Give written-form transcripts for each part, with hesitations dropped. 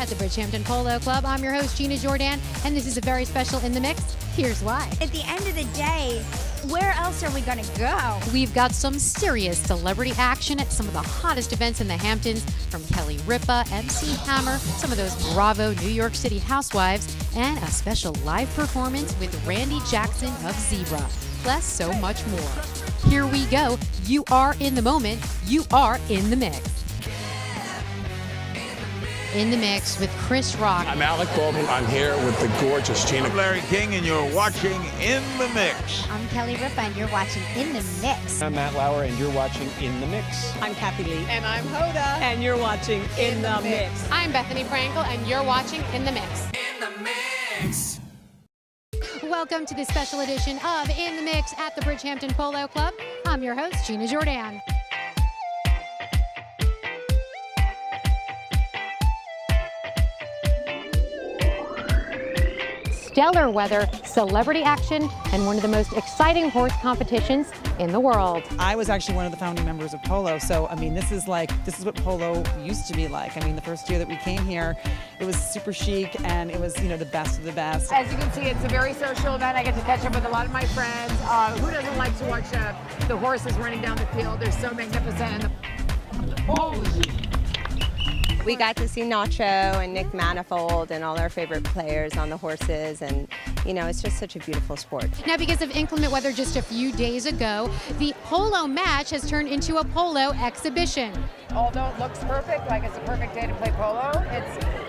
at the Bridgehampton Polo Club. I'm your host, Gina Jordan, and this is a very special In the Mix. Here's why. At the end of the day, where else are we going to go? We've got some serious celebrity action at some of the hottest events in the Hamptons, from Kelly Ripa, MC Hammer, some of those Bravo New York City housewives, and a special live performance with Randy Jackson of Zebra. Plus so much more. Here we go. You are in the moment. You are in the mix. In the Mix with Chris Rock. I'm Alec Baldwin. I'm here with the gorgeous Gina. I'm Larry King, and you're watching In the Mix. I'm Kelly Ripa, and you're watching In the Mix. I'm Matt Lauer, and you're watching In the Mix. I'm Kathy Lee. And I'm Hoda. And you're watching In the Mix. I'm Bethany Frankel, and you're watching In the Mix. In the Mix. Welcome to this special edition of In the Mix at the Bridgehampton Polo Club. I'm your host, Gina Jordan. Stellar weather, celebrity action, and one of the most exciting horse competitions in the world. I was actually one of the founding members of Polo, so I mean, this is what Polo used to be like. I mean, the first year that we came here, it was super chic, and it was, the best of the best. As you can see, it's a very social event. I get to catch up with a lot of my friends. Who doesn't like to watch the horses running down the field? They're so magnificent. We got to see Nacho and Nick Manifold and all our favorite players on the horses, and it's just such a beautiful sport. Now, because of inclement weather just a few days ago, the polo match has turned into a polo exhibition. Although it looks perfect, like it's a perfect day to play polo,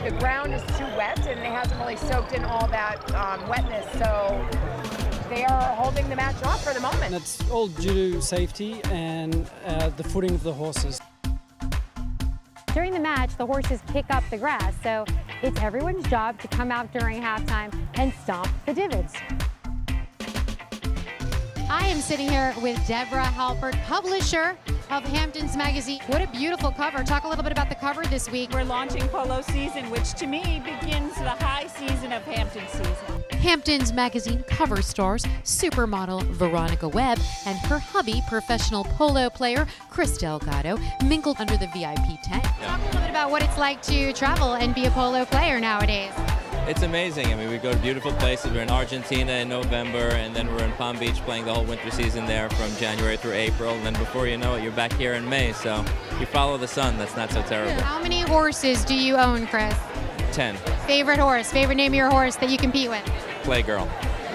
the ground is too wet and it hasn't really soaked in all that wetness. So they are holding the match off for the moment. And it's all due to safety and the footing of the horses. During the match, the horses kick up the grass, so it's everyone's job to come out during halftime and stomp the divots. I am sitting here with Deborah Halpert, publisher of Hamptons Magazine. What a beautiful cover. Talk a little bit about the cover this week. We're launching polo season, which to me begins the high season of Hamptons season. Hamptons Magazine cover stars supermodel Veronica Webb and her hubby, professional polo player Chris Delgado, mingled under the VIP tent. Talk a little bit about what it's like to travel and be a polo player nowadays. It's amazing. I mean, we go to beautiful places. We're in Argentina in November, and then we're in Palm Beach playing the whole winter season there from January through April. And then before you know it, you're back here in May. So you follow the sun. That's not so terrible. How many horses do you own, Chris? 10. Favorite horse? Favorite name of your horse that you compete with? Playgirl.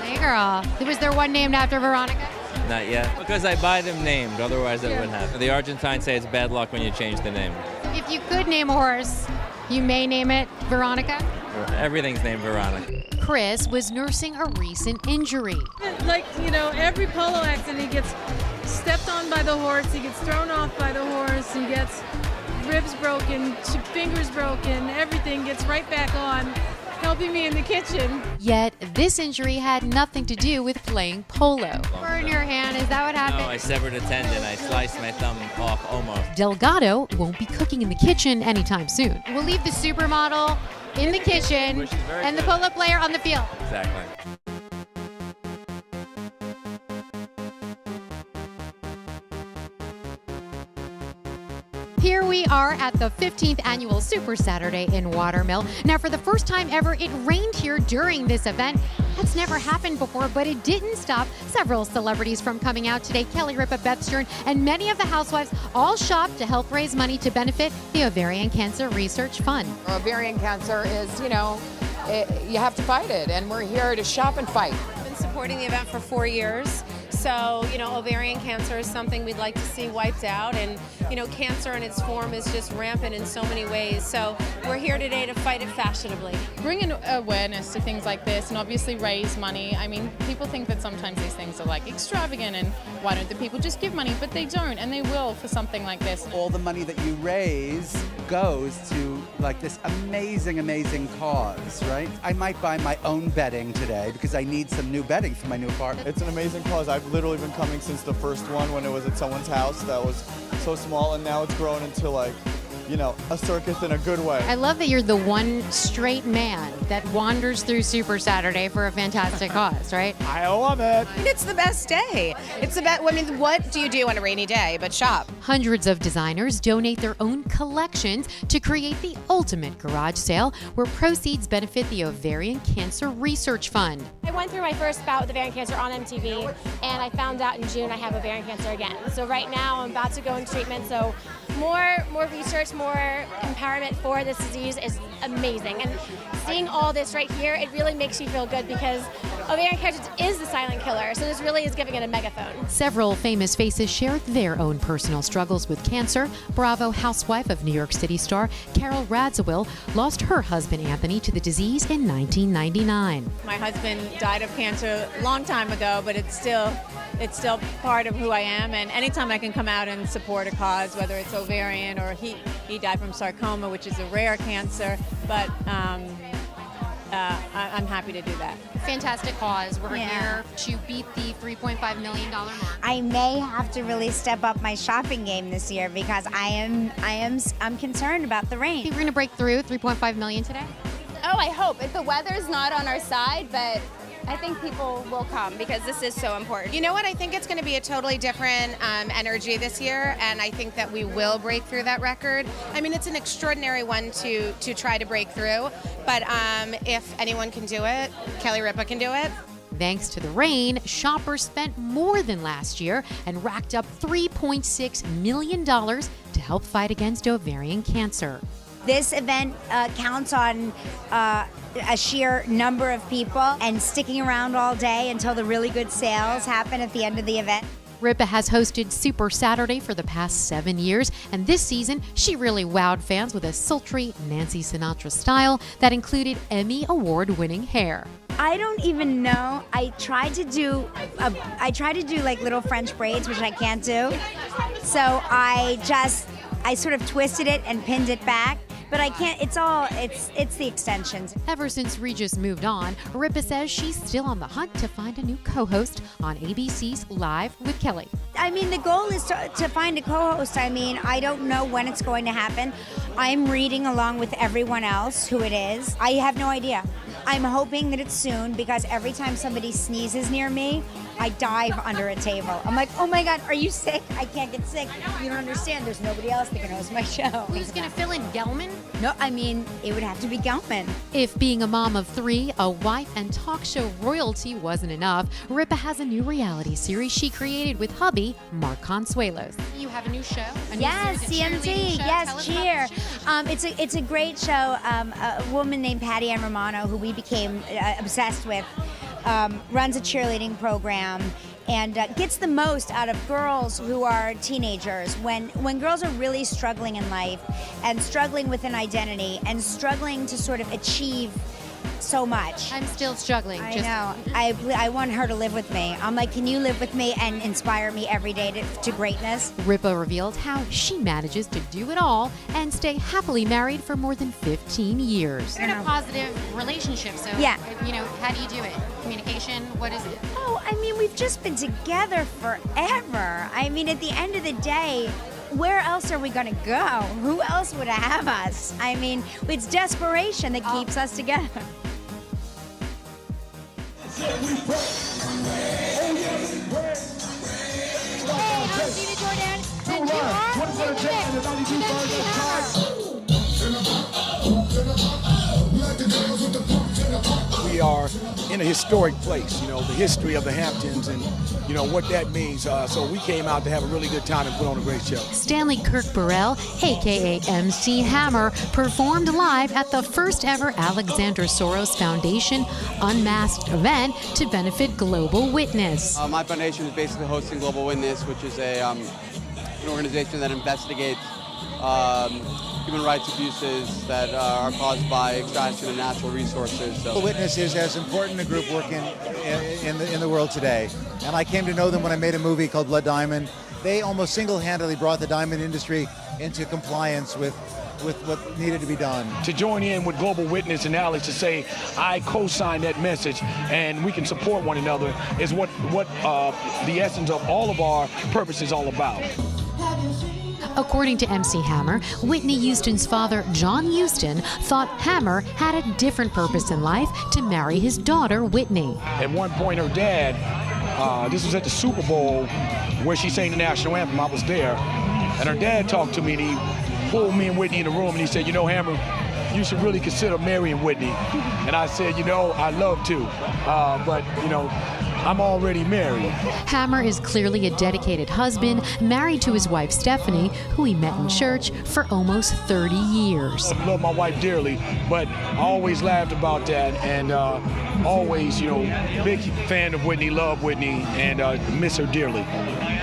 Playgirl. Was there one named after Veronica? Not yet. Because I buy them named. Otherwise, that wouldn't happen. The Argentines say it's bad luck when you change the name. If you could name a horse, you may name it Veronica? Everything's named Veronica. Chris was nursing a recent injury. Like, every polo accident, he gets stepped on by the horse, he gets thrown off by the horse, he gets ribs broken, fingers broken, everything gets right back on, helping me in the kitchen. Yet, this injury had nothing to do with playing polo. Burn your hand, is that what happened? No, I severed a tendon. I sliced my thumb off almost. Delgado won't be cooking in the kitchen anytime soon. We'll leave the supermodel in the kitchen and the polo player on the field. Exactly. Here we are at the 15th annual Super Saturday in Watermill. Now, for the first time ever, it rained here during this event. That's never happened before, but it didn't stop several celebrities from coming out today. Kelly Ripa, Beth Stern, and many of the housewives all shopped to help raise money to benefit the Ovarian Cancer Research Fund. Ovarian cancer is, you have to fight it, and we're here to shop and fight. I've been supporting the event for 4 years. So, ovarian cancer is something we'd like to see wiped out, and, cancer in its form is just rampant in so many ways. So we're here today to fight it fashionably. Bring an awareness to things like this and obviously raise money. I mean, people think that sometimes these things are like extravagant and why don't the people just give money? But they don't, and they will for something like this. All the money that you raise goes to this amazing cause, right? I might buy my own bedding today because I need some new bedding for my new apartment. It's an amazing cause. I've literally been coming since the first one when it was at someone's house that was so small, and now it's grown into you know, a circus in a good way. I love that you're the one straight man that wanders through Super Saturday for a fantastic cause, right? I love it. It's the best day. It's the best. I mean, what do you do on a rainy day but shop? Hundreds of designers donate their own collections to create the ultimate garage sale, where proceeds benefit the Ovarian Cancer Research Fund. I went through my first bout with ovarian cancer on MTV, and I found out in June I have ovarian cancer again. So right now I'm about to go in treatment. So more research, more empowerment for this disease is amazing. And seeing all this right here, it really makes you feel good, because ovarian cancer is the silent killer. So this really is giving it a megaphone. Several famous faces shared their own personal struggles with cancer. Bravo housewife of New York City star Carol Radziwill lost her husband Anthony to the disease in 1999. My husband died of cancer a long time ago, but it's still part of who I am. And anytime I can come out and support a cause, whether it's ovarian or he died from sarcoma, which is a rare cancer, but I'm happy to do that. Fantastic cause. We're here to beat the $3.5 million mark. I may have to really step up my shopping game this year, because I'm concerned about the rain. We're going to break through $3.5 million today. Oh, I hope. If the weather's not on our side, but I think people will come because this is so important. You know what? I think it's going to be a totally different energy this year, and I think that we will break through that record. I mean, it's an extraordinary one to try to break through, but if anyone can do it, Kelly Ripa can do it. Thanks to the rain, shoppers spent more than last year and racked up $3.6 million to help fight against ovarian cancer. This event counts on a sheer number of people and sticking around all day until the really good sales happen at the end of the event. Ripa has hosted Super Saturday for the past 7 years, and this season she really wowed fans with a sultry Nancy Sinatra style that included Emmy Award-winning hair. I don't even know. I tried to do like little French braids, which I can't do. So I sort of twisted it and pinned it back. But I can't, it's the extensions. Ever since Regis moved on, Ripa says she's still on the hunt to find a new co-host on ABC's Live with Kelly. I mean, the goal is to find a co-host. I mean, I don't know when it's going to happen. I'm reading along with everyone else who it is. I have no idea. I'm hoping that it's soon, because every time somebody sneezes near me, I dive under a table. I'm like, oh my God, are you sick? I can't get sick. You don't understand. There's nobody else that can host my show. Who's going to fill in Gelman? No, I mean, it would have to be Gelman. If being a mom of 3, a wife, and talk show royalty wasn't enough, Ripa has a new reality series she created with hubby, Mark Consuelos. You have a new show? Yes, CMT. Yes, Cheer. It's a great show. A woman named Patty Ann Romano, who we became obsessed with, runs a cheerleading program and gets the most out of girls who are teenagers. When girls are really struggling in life and struggling with an identity and struggling to sort of achieve so much. I'm still struggling. I know. I want her to live with me. I'm like, can you live with me and inspire me every day to greatness? Ripa revealed how she manages to do it all and stay happily married for more than 15 years. You're in a positive relationship, so yeah. You know, how do you do it? Communication, what is it? Oh, I mean, we've just been together forever. I mean, at the end of the day, where else are we going to go? Who else would have us? I mean, it's desperation that keeps us together. We are in a historic place, you know, the history of the Hamptons and, you know, what that means. So we came out to have a really good time and put on a great show. Stanley Kirk Burrell, a.k.a. MC Hammer, performed live at the first ever Alexander Soros Foundation Unmasked event to benefit Global Witness. My foundation is basically hosting Global Witness, which is an organization that investigates human rights abuses that are caused by extraction of natural resources. So. Global Witness is as important a group working in the world today. And I came to know them when I made a movie called Blood Diamond. They almost single-handedly brought the diamond industry into compliance with what needed to be done. To join in with Global Witness and Alex to say, I co-sign that message and we can support one another is what the essence of all of our purpose is all about. According to MC Hammer, Whitney Houston's father, John Houston, thought Hammer had a different purpose in life to marry his daughter, Whitney. At one point, her dad, this was at the Super Bowl where she sang the national anthem. I was there. And her dad talked to me and he pulled me and Whitney in the room and he said, you know, Hammer, you should really consider marrying Whitney. And I said, you know, I'd love to, but, you know, I'm already married. Hammer is clearly a dedicated husband, married to his wife Stephanie, who he met in church for almost 30 years. I love my wife dearly, but I always laughed about that and always, you know, big fan of Whitney, love Whitney, and miss her dearly.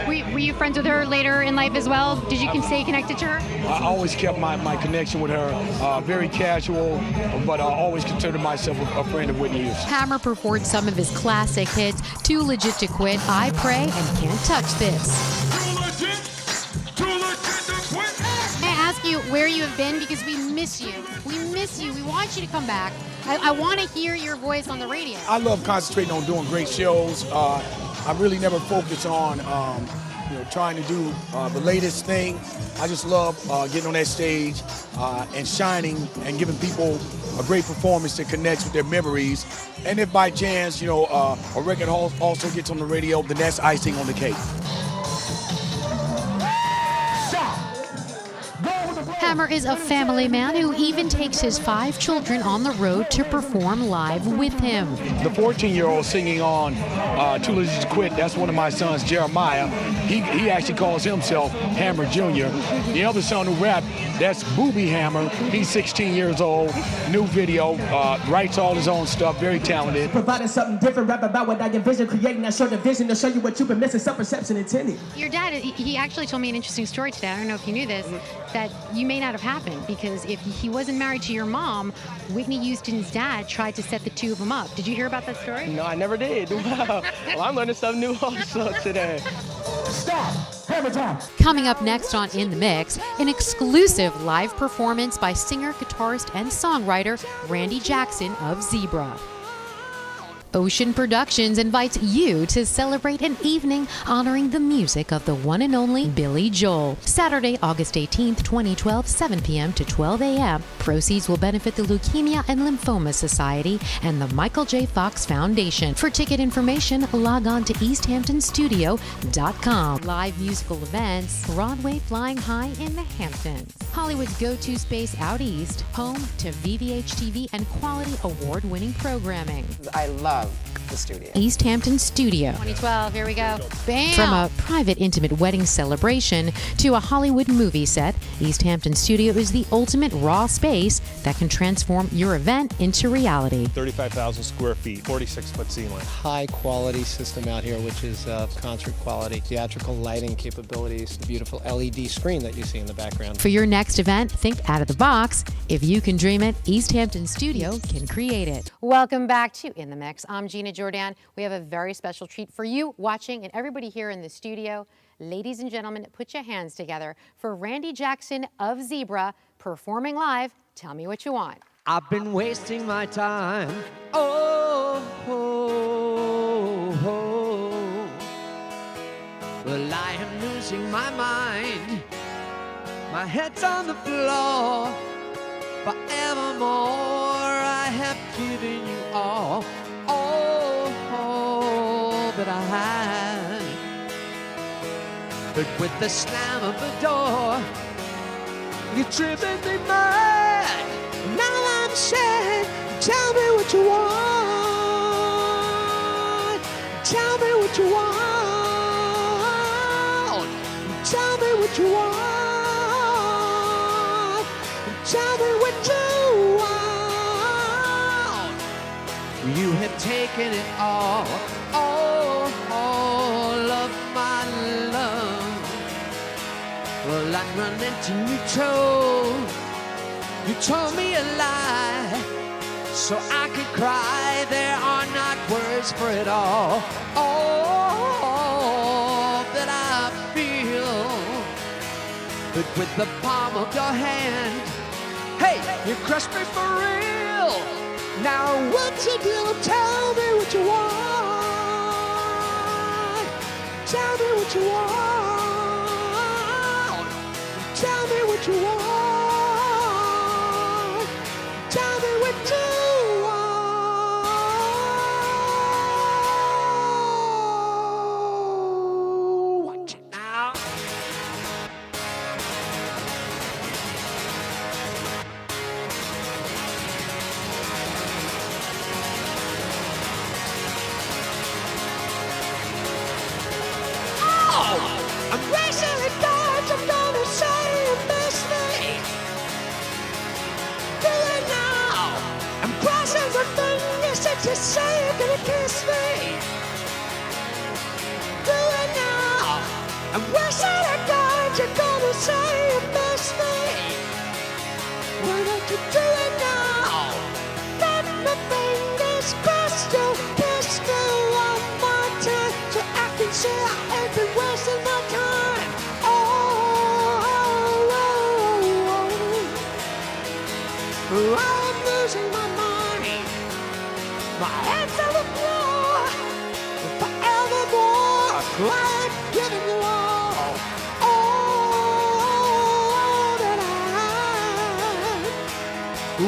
Were you friends with her later in life as well? Did you stay connected to her? I always kept my connection with her very casual, but I always considered myself a friend of Whitney Houston. Hammer performed some of his classic hits, Too Legit to Quit, I Pray, and Can't Touch This. May I ask you where you have been? Because we miss you. We miss you. We want you to come back. I want to hear your voice on the radio. I love concentrating on doing great shows. I really never focus on you know, trying to do the latest thing. I just love getting on that stage and shining and giving people a great performance that connects with their memories. And if by chance, you know, a record also gets on the radio, then that's icing on the cake. Hammer is a family man who even takes his 5 children on the road to perform live with him. The 14-year-old singing on Too Legit to Quit, that's one of my sons, Jeremiah. He actually calls himself Hammer Jr. The other son who rapped, that's Booby Hammer. He's 16 years old, new video, writes all his own stuff, very talented. Providing something different, rap about what I envision, creating that sort of vision to show you what you've been missing, self-perception intended. Your dad, he actually told me an interesting story today. I don't know if you knew this, that you may not have happened because if he wasn't married to your mom, Whitney Houston's dad tried to set the two of them up. Did you hear about that story? No, I never did. Wow. Well, I'm learning something new also today. Stop. Hammer time. Coming up next on In the Mix, an exclusive live performance by singer, guitarist, and songwriter Randy Jackson of Zebra. Ocean Productions invites you to celebrate an evening honoring the music of the one and only Billy Joel. Saturday, August 18th, 2012, 7 p.m. to 12 a.m. Proceeds will benefit the Leukemia and Lymphoma Society and the Michael J. Fox Foundation. For ticket information, log on to easthamptonstudio.com. Live musical events, Broadway Flying High in the Hamptons. Hollywood's go-to space out east, home to VVH TV and quality award-winning programming. I love the studio. East Hampton Studio. 2012, here we go. Bam! From a private, intimate wedding celebration to a Hollywood movie set, East Hampton Studio is the ultimate raw space that can transform your event into reality. 35,000 square feet, 46-foot ceiling. High quality system out here, which is concert quality, theatrical lighting capabilities, the beautiful LED screen that you see in the background. For your next event, think out of the box. If you can dream it, East Hampton Studio can create it. Welcome back to In the Mix. I'm Gina Jordan. We have a very special treat for you watching and everybody here in the studio. Ladies and gentlemen, put your hands together for Randy Jackson of Zebra performing live. Tell me what you want. I've been wasting my time. Oh, oh, oh. Well, I am losing my mind. My head's on the floor. Forevermore, I have given you all that I had. But with the slam of the door, you've driven me mad. Now I'm sad. Tell me what you want. Tell me what you want. Tell me what you want. Tell me what you want. You have taken it all of my love. Well, I'm running to you told me a lie, so I could cry. There are not words for it all that I feel. But with the palm of your hand, hey, you crushed me for real. Now what you do, tell me what you want. Tell me what you want. what you want. Tell me what you want. Watch it now. I'm racing the cards, I'm gonna say you miss me. Do it now. I'm crossing the fingers that you say you're gonna kiss me. Do it now. I'm racing the cards, you're gonna say you miss me. Why don't you do it now? Let my fingers cross you, kiss me one more time, so I can see I ain't been wasting my time. I'm losing my mind. My head's on the floor. Forevermore, I'm giving you all that I have.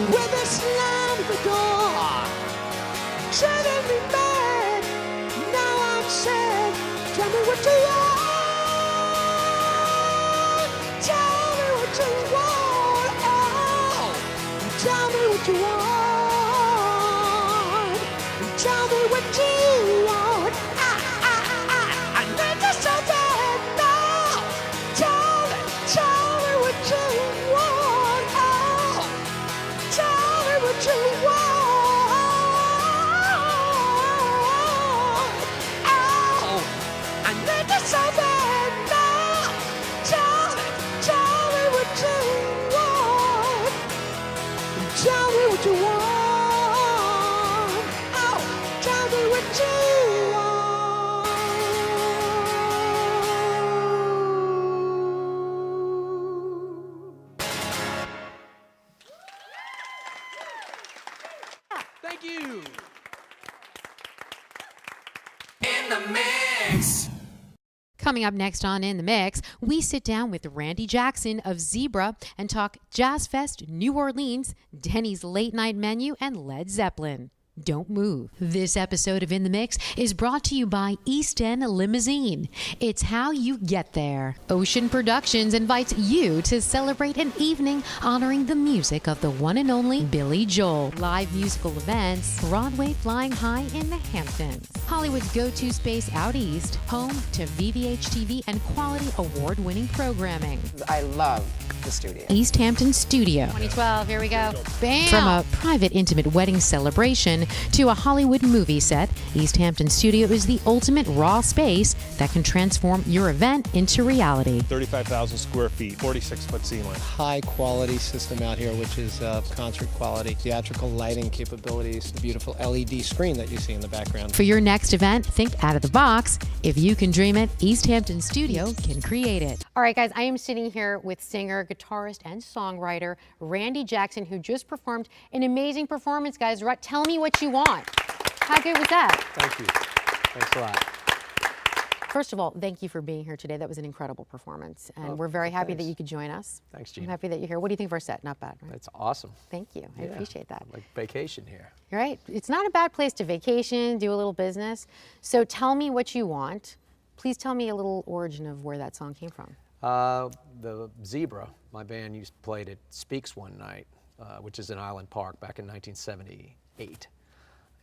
With a slam at the door, driving me mad. Now I'm sad. Tell me what you want. Tell me what you want. Oh, tell me what you want. Tell me what you want. I need this so bad now. Tell me what you want. Oh, tell me what you want. Oh, I need this so bad now. Tell me what you want. Tell me what you want. Oh, tell me what you Thank you. In the mix. Coming up next on In the Mix, we sit down with Randy Jackson of Zebra and talk Jazz Fest, New Orleans, Denny's late night menu, and Led Zeppelin. Don't move. This episode of In the Mix is brought to you by East End Limousine. It's how you get there. Ocean Productions invites you to celebrate an evening honoring the music of the one and only Billy Joel. Live musical events, Broadway Flying High in the Hamptons. Hollywood's go-to space out east, home to VVH TV and quality award-winning programming. I love the studio. East Hampton Studio. 2012, here we go. Bam! From a private, intimate wedding celebration to a Hollywood movie set, East Hampton Studio is the ultimate raw space that can transform your event into reality. 35,000 square feet, 46-foot ceiling. High quality system out here, which is concert quality, theatrical lighting capabilities, the beautiful LED screen that you see in the background. For your next event, think out of the box. If you can dream it, East Hampton Studio can create it. All right, guys, I am sitting here with singer, guitarist, and songwriter Randy Jackson, who just performed an amazing performance, guys. Tell me what you want. How good was that? Thank you. Thanks a lot. First of all, thank you for being here today. That was an incredible performance, and we're very happy that you could join us. Thanks, Gina. I'm happy that you're here. What do you think of our set? Not bad, right? It's awesome. Thank you. I appreciate that. Like vacation here. Right? It's not a bad place to vacation, do a little business. So tell me what you want. Please tell me a little origin of where that song came from. The Zebra, my band played at Speaks one night, which is in Island Park back in 1978.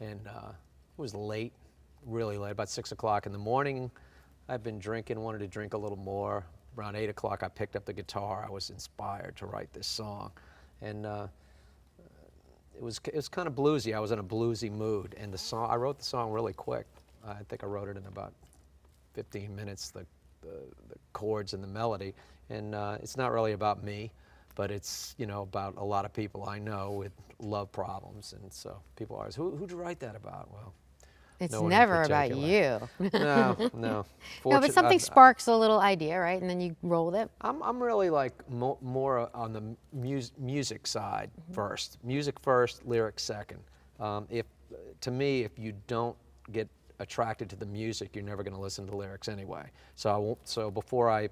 And it was late, really late, about 6 o'clock in the morning. I'd been drinking, wanted to drink a little more. Around 8 o'clock, I picked up the guitar. I was inspired to write this song. And it was kind of bluesy. I was in a bluesy mood. And I wrote the song really quick. I think I wrote it in about 15 minutes, the chords and the melody. And it's not really about me, but it's, about a lot of people I know with love problems. And so people always, who'd you write that about? Well, it's no never about you. No. No, but something sparks a little idea, right? And then you roll with it. I'm really like more on the music side first. Music first, lyrics second. To me, if you don't get attracted to the music, you're never going to listen to the lyrics anyway. So before I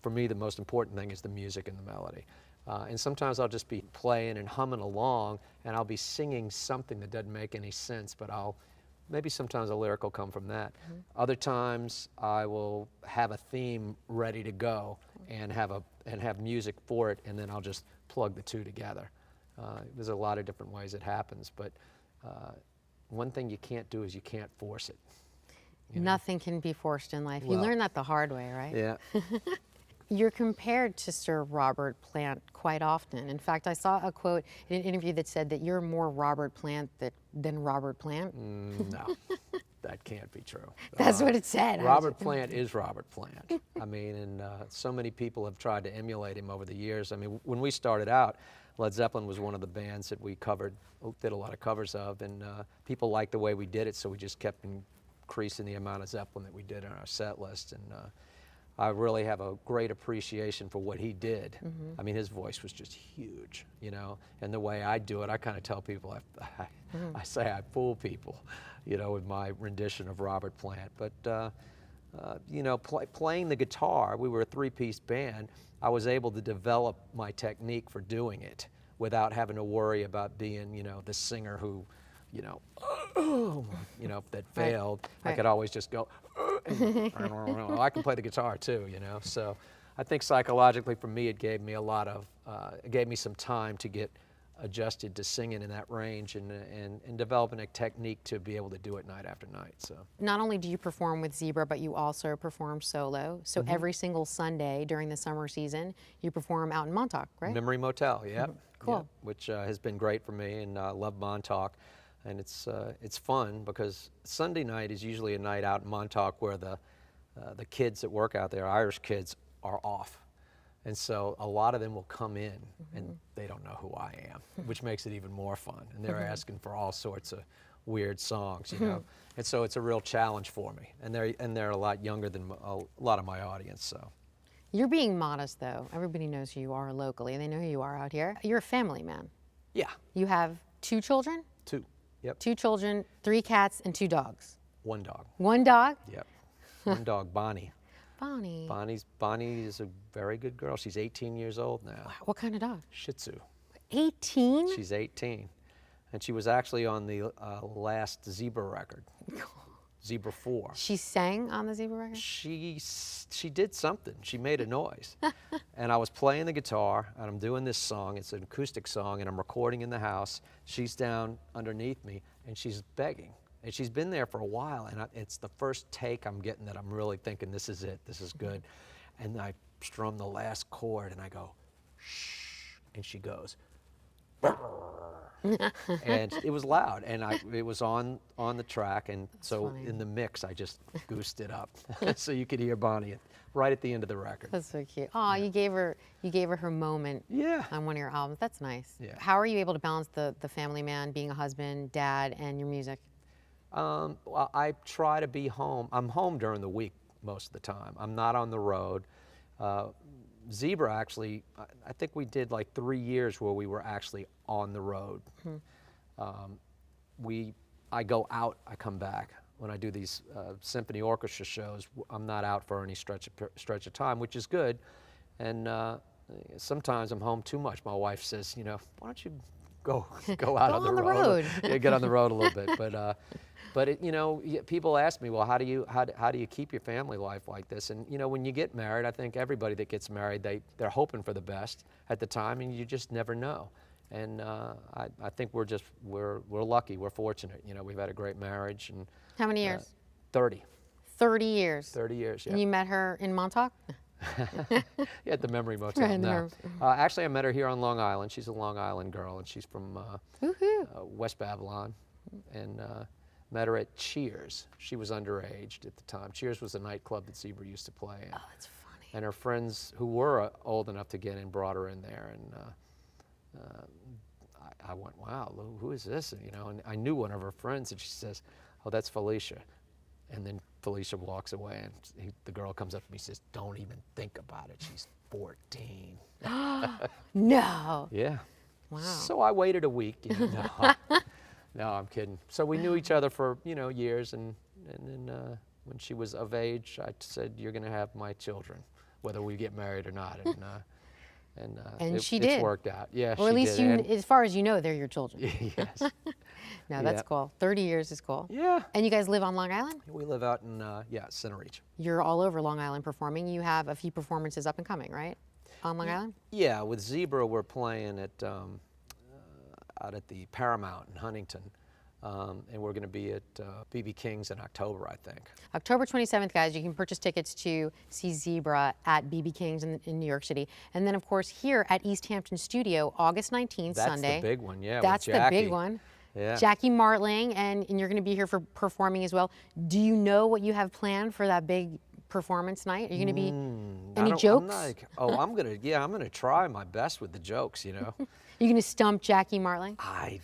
for me, the most important thing is the music and the melody. And sometimes I'll just be playing and humming along, and I'll be singing something that doesn't make any sense, but maybe sometimes a lyric will come from that. Other times I will have a theme ready to go and have music for it, and then I'll just plug the two together. There's a lot of different ways it happens, but one thing you can't do is you can't force it. Nothing can be forced in life. You Well, learn that the hard way, right? Yeah. You're compared to Sir Robert Plant quite often. In fact, I saw a quote in an interview that said that you're more Robert Plant than Robert Plant. No, that can't be true. That's what it said. Robert Plant is Robert Plant. I mean, and so many people have tried to emulate him over the years. I mean, when we started out, Led Zeppelin was one of the bands that we did a lot of covers of, and people liked the way we did it, so we just kept increasing the amount of Zeppelin that we did on our set list. And I really have a great appreciation for what he did. I mean, his voice was just huge, you know, and the way I do it, I kind of tell people, I say I fool people, you know, with my rendition of Robert Plant. But, you know, playing the guitar, we were a three-piece band, I was able to develop my technique for doing it without having to worry about being, you know, the singer who, you know, that failed. I could always just go, I can play the guitar too, you know. So I think psychologically for me, it gave me it gave me some time to get adjusted to singing in that range and developing a technique to be able to do it night after night. So Not only do you perform with Zebra, but you also perform solo. So every single Sunday during the summer season, you perform out in Montauk, right? Memory Motel, yep. Cool. Yep, which has been great for me, and I love Montauk. And it's fun because Sunday night is usually a night out in Montauk where the kids that work out there, Irish kids, are off. And so a lot of them will come in and they don't know who I am, which makes it even more fun. And they're asking for all sorts of weird songs, you know. And so it's a real challenge for me. And they're a lot younger than a lot of my audience, so. You're being modest, though. Everybody knows who you are locally, and they know who you are out here. You're a family man. Yeah. You have 2 children? 2. Yep. 2 children, 3 cats, and 2 dogs. 1 dog. 1 dog? Yep. 1 dog, Bonnie. Bonnie. Bonnie is a very good girl. She's 18 years old now. What kind of dog? Shih Tzu. 18? She's 18. And she was actually on the last Zebra record, Zebra 4. She sang on the Zebra record? She did something. She made a noise. And I was playing the guitar, and I'm doing this song. It's an acoustic song, and I'm recording in the house. She's down underneath me, and she's begging. And she's been there for a while, and it's the first take I'm getting that I'm really thinking, this is it, this is good. And I strum the last chord, and I go, shh, and she goes, and it was loud, and it was on the track, and so in the mix, I just goosed it up, so you could hear Bonnie right at the end of the record. That's so cute. Oh, you gave her her moment on one of your albums. That's nice. Yeah. How are you able to balance the family man, being a husband, dad, and your music? Well, I try to be home. I'm home during the week most of the time. I'm not on the road. Zebra actually, I think we did like 3 years where we were actually on the road. I go out, I come back. When I do these symphony orchestra shows, I'm not out for any stretch of time, which is good. And sometimes I'm home too much. My wife says, you know, why don't you go out on the road? Yeah, get on the road a little bit. But it, you know, people ask me, well, how do you keep your family life like this? And you know, when you get married, I think everybody that gets married, they're hoping for the best at the time, and you just never know. And I think we're lucky, we're fortunate. You know, we've had a great marriage. And how many years? 30. 30 years. 30 years. Yeah. And you met her in Montauk? Yeah, at the Memory Motel. Right, no. Actually, I met her here on Long Island. She's a Long Island girl, and she's from West Babylon. And met her at Cheers. She was underage at the time. Cheers was a nightclub that Zebra used to play in. Oh, that's funny. And her friends who were old enough to get in brought her in there. And I went, wow, who is this? And, you know, and I knew one of her friends, and she says, oh, that's Felicia. And then Felicia walks away, and the girl comes up to me and says, don't even think about it. She's 14. No. Yeah. Wow. So I waited a week. You know, no, I'm kidding. So we knew each other for, you know, years, and then when she was of age, I said, you're going to have my children. whether we get married or not. And she it's did. worked out. Yeah, or at least you, as far as you know, they're your children. Yes. No, that's cool. 30 years is cool. Yeah. And you guys live on Long Island? We live out in Center Reach. You're all over Long Island performing. You have a few performances up and coming, right? On Long Island? Yeah, with Zebra we're playing at out at the Paramount in Huntington. And we're going to be at BB King's in October, I think. October 27th, guys, you can purchase tickets to see Zebra at BB King's in New York City. And then, of course, here at East Hampton Studio, August 19th, Sunday. That's the big one, yeah. That's with the Jackie. big one. Yeah. Jackie Martling, and you're going to be here for performing as well. Do you know what you have planned for that big performance night? Are you going to be any jokes? I'm going to try my best with the jokes, you know. You're going to stump Jackie Martling? I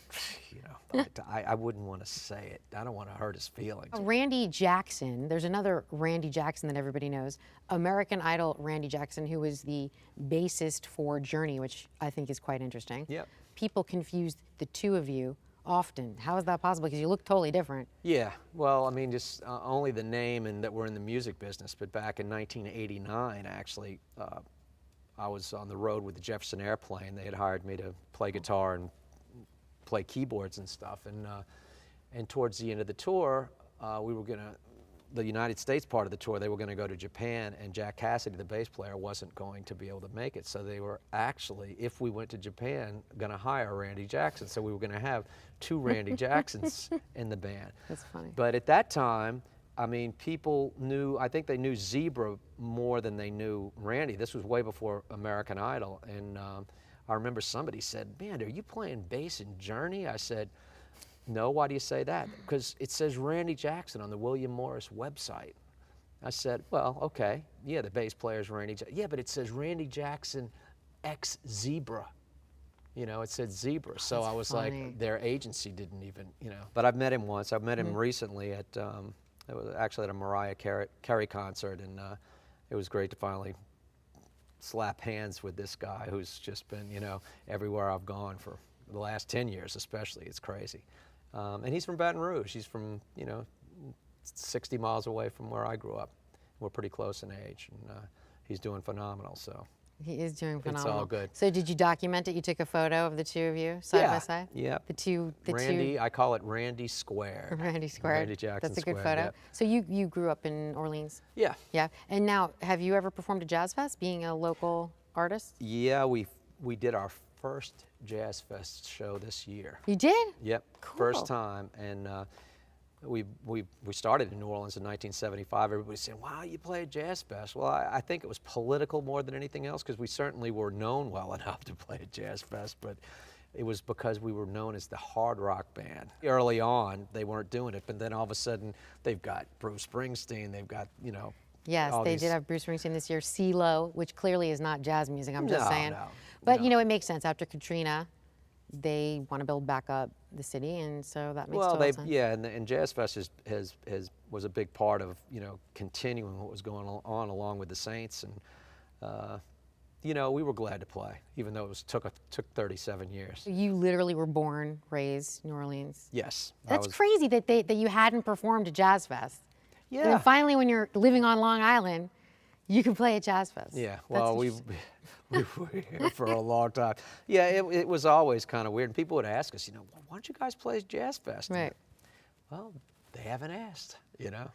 wouldn't want to say it. I don't want to hurt his feelings. Randy Jackson, there's another Randy Jackson that everybody knows, American Idol Randy Jackson, who was the bassist for Journey, which I think is quite interesting. Yep. People confuse the two of you often. How is that possible? Because you look totally different. Yeah, well, I mean, just only the name and that we're in the music business, but back in 1989, actually, I was on the road with the Jefferson Airplane. They had hired me to play guitar and play keyboards and stuff, and towards the end of the tour, the United States part of the tour, they were gonna go to Japan, and Jack Cassidy, the bass player, wasn't going to be able to make it. So they were actually, if we went to Japan, gonna hire Randy Jackson. So we were gonna have two Randy Jacksons in the band. That's funny. But at that time, I mean, people knew, I think they knew Zebra more than they knew Randy. This was way before American Idol, and I remember somebody said, "Man, are you playing bass in Journey?" I said, "No, why do you say that?" "Because it says Randy Jackson on the William Morris website." I said, "Well, okay, yeah, the bass player's Randy Jackson. Yeah, but it says Randy Jackson X Zebra. You know, it said Zebra." So I was like, their agency didn't even, you know. But I've met him once. I've met him recently at, it was actually at a Mariah Carey concert, and it was great to finally slap hands with this guy who's just been, you know, everywhere I've gone for the last 10 years especially. It's crazy. And he's from Baton Rouge. He's from, you know, 60 miles away from where I grew up. We're pretty close in age, and he's doing phenomenal, so. He is doing phenomenal. It's all good. So did you document it? You took a photo of the two of you side by side? Yeah. The Randy, two. I call it Randy Squared. Randy Squared. Randy Jackson That's a good Squared, photo. yep. So you grew up in Orleans? Yeah. Yeah. And now, have you ever performed at Jazz Fest, being a local artist? Yeah, we did our first Jazz Fest show this year. You did? Yep. Cool. First time, and we started in New Orleans in 1975. Everybody said, "Wow, you play at Jazz Fest." Well, I think it was political more than anything else, because we certainly were known well enough to play at Jazz Fest, but it was because we were known as the hard rock band. Early on, they weren't doing it, but then all of a sudden, they've got Bruce Springsteen, they've got, you know. Yes, they did have Bruce Springsteen this year. CeeLo, which clearly is not jazz music, I'm just saying. No, but, you know, it makes sense. After Katrina, they want to build back up the city, and so that makes total sense. Yeah, and Jazz Fest was a big part of, you know, continuing what was going on along with the Saints, and you know, we were glad to play, even though it took 37 years. You literally were born, raised New Orleans. Yes. That's crazy that you hadn't performed at Jazz Fest. Yeah. And then finally, when you're living on Long Island, you can play at Jazz Fest. Yeah, well, we were here for a long time. Yeah, it was always kind of weird. And people would ask us, you know, why don't you guys play Jazz Fest? Right. Well, they haven't asked, you know.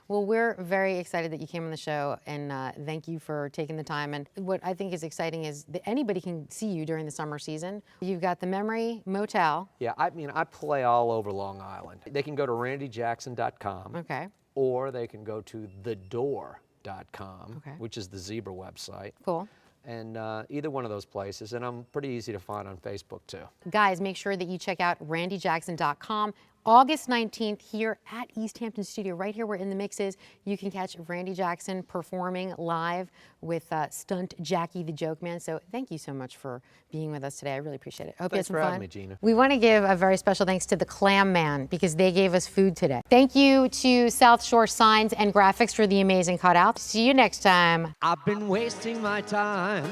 Well, we're very excited that you came on the show, and thank you for taking the time. And what I think is exciting is that anybody can see you during the summer season. You've got the Memory Motel. Yeah, I mean, I play all over Long Island. They can go to randyjackson.com. Okay. Or they can go to thedoor.com, which is the Zebra website. Cool. And either one of those places, and I'm pretty easy to find on Facebook too. Guys, make sure that you check out randyjackson.com. August 19th here at East Hampton Studio, right here where In the Mix is. You can catch Randy Jackson performing live with Stunt Jackie the Joke Man. So thank you so much for being with us today. I really appreciate it. I hope you had some fun. Thanks for having me, Gina. We want to give a very special thanks to the Clam Man because they gave us food today. Thank you to South Shore Signs and Graphics for the amazing cutout. See you next time. I've been wasting my time.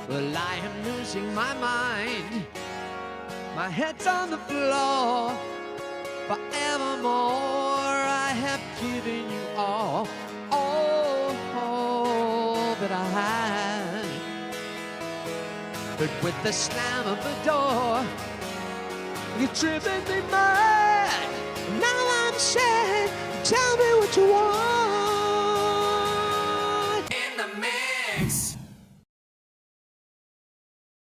Well, I am losing my mind. My head's on the floor forevermore. giving you all that I had. But with the slam of the door, you're driven me mad. Now I'm sad. Tell me what you want.